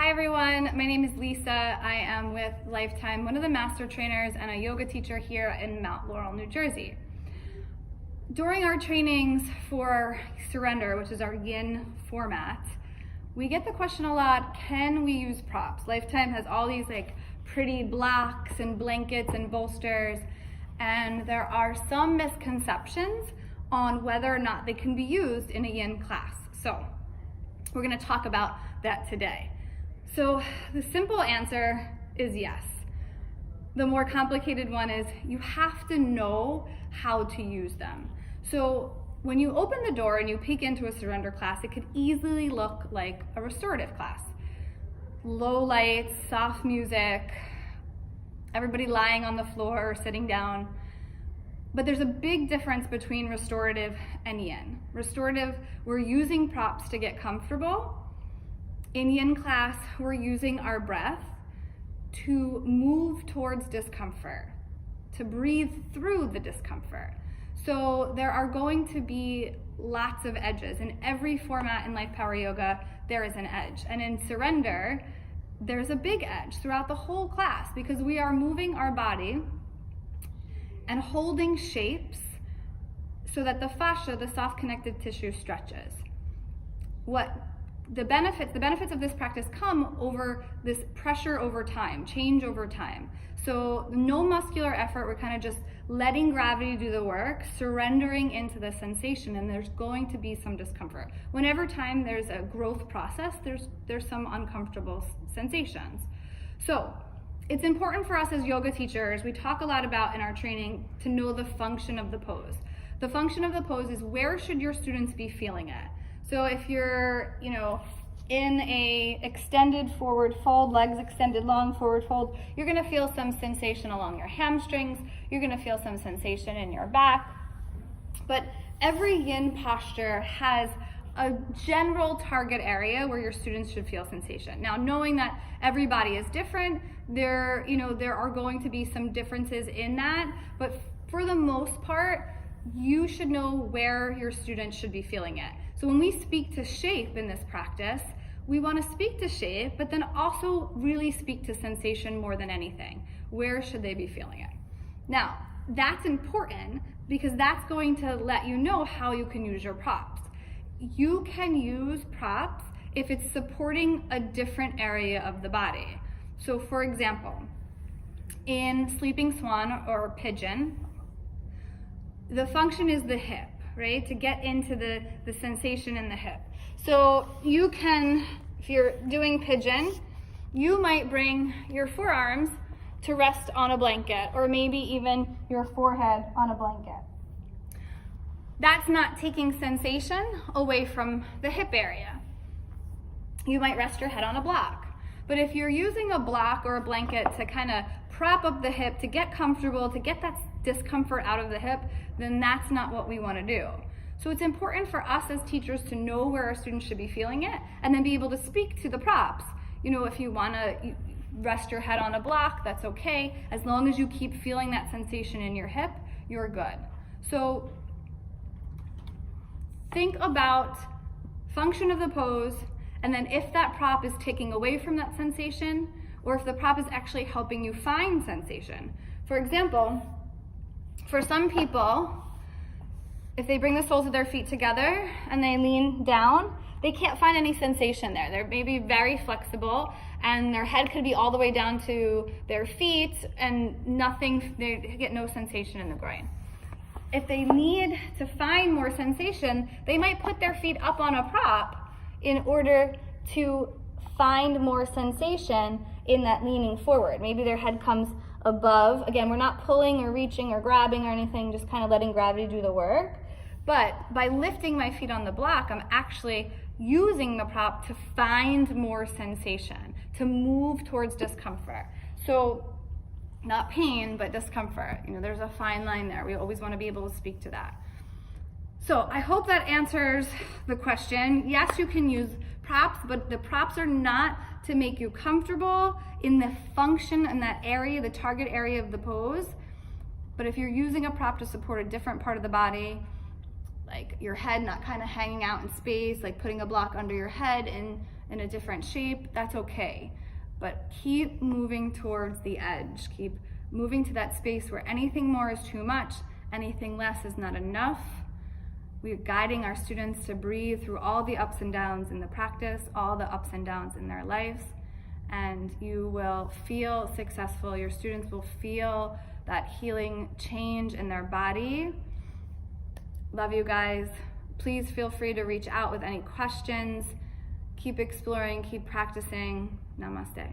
Hi everyone, my name is Lisa. I am with Lifetime, one of the master trainers and a yoga teacher here in Mount Laurel, New Jersey. During our trainings for Surrender, which is our yin format, we get the question a lot, can we use props? Lifetime has all these pretty blocks and blankets and bolsters, and there are some misconceptions on whether or not they can be used in a yin class. So we're going to talk about that today. So the simple answer is yes. The more complicated one is you have to know how to use them. So when you open the door and you peek into a surrender class, it could easily look like a restorative class. Low lights, soft music, everybody lying on the floor or sitting down. But there's a big difference between restorative and yin. Restorative, we're using props to get comfortable. In yin class, we're using our breath to move towards discomfort, to breathe through the discomfort. So there are going to be lots of edges. In every format in Life Power Yoga, there is an edge. And in Surrender, there's a big edge throughout the whole class because we are moving our body and holding shapes so that the fascia, the soft connective tissue, stretches. The benefits of this practice come over this pressure over time, change over time. So no muscular effort, we're kind of just letting gravity do the work, surrendering into the sensation, and there's going to be some discomfort. Whenever time there's a growth process, there's some uncomfortable sensations. So it's important for us as yoga teachers, we talk a lot about in our training to know the function of the pose. The function of the pose is where should your students be feeling it? So if you're, in a extended forward fold, legs extended long forward fold, you're gonna feel some sensation along your hamstrings, you're gonna feel some sensation in your back. But every yin posture has a general target area where your students should feel sensation. Now, knowing that everybody is different, there are going to be some differences in that, but for the most part, you should know where your students should be feeling it. So when we speak to shape in this practice, we want to speak to shape, but then also really speak to sensation more than anything. Where should they be feeling it? Now, that's important because that's going to let you know how you can use your props. You can use props if it's supporting a different area of the body. So for example, in Sleeping Swan or Pigeon, the function is the hip, right? To get into the sensation in the hip. So you can, if you're doing Pigeon, you might bring your forearms to rest on a blanket or maybe even your forehead on a blanket. That's not taking sensation away from the hip area. You might rest your head on a block. But if you're using a block or a blanket to kind of prop up the hip, to get comfortable, to get that discomfort out of the hip, then that's not what we want to do. So it's important for us as teachers to know where our students should be feeling it and then be able to speak to the props. If you want to rest your head on a block, that's okay. As long as you keep feeling that sensation in your hip, you're good. So think about function of the pose, and then if that prop is taking away from that sensation, or if the prop is actually helping you find sensation. For example, for some people, if they bring the soles of their feet together and they lean down, they can't find any sensation there. They're maybe very flexible and their head could be all the way down to their feet and they get no sensation in the groin. If they need to find more sensation, they might put their feet up on a prop in order to find more sensation in that leaning forward. Maybe their head comes above. Again, we're not pulling or reaching or grabbing or anything, just kind of letting gravity do the work. But by lifting my feet on the block, I'm actually using the prop to find more sensation, to move towards discomfort. So not pain, but discomfort. There's a fine line there. We always want to be able to speak to that. So I hope that answers the question. Yes, you can use props, but the props are not to make you comfortable in the function in that area, the target area of the pose. But if you're using a prop to support a different part of the body, like your head not kind of hanging out in space, like putting a block under your head in a different shape, that's okay. But keep moving towards the edge. Keep moving to that space where anything more is too much, anything less is not enough. We're guiding our students to breathe through all the ups and downs in the practice, all the ups and downs in their lives, and you will feel successful. Your students will feel that healing change in their body. Love you guys. Please feel free to reach out with any questions. Keep exploring, keep practicing. Namaste.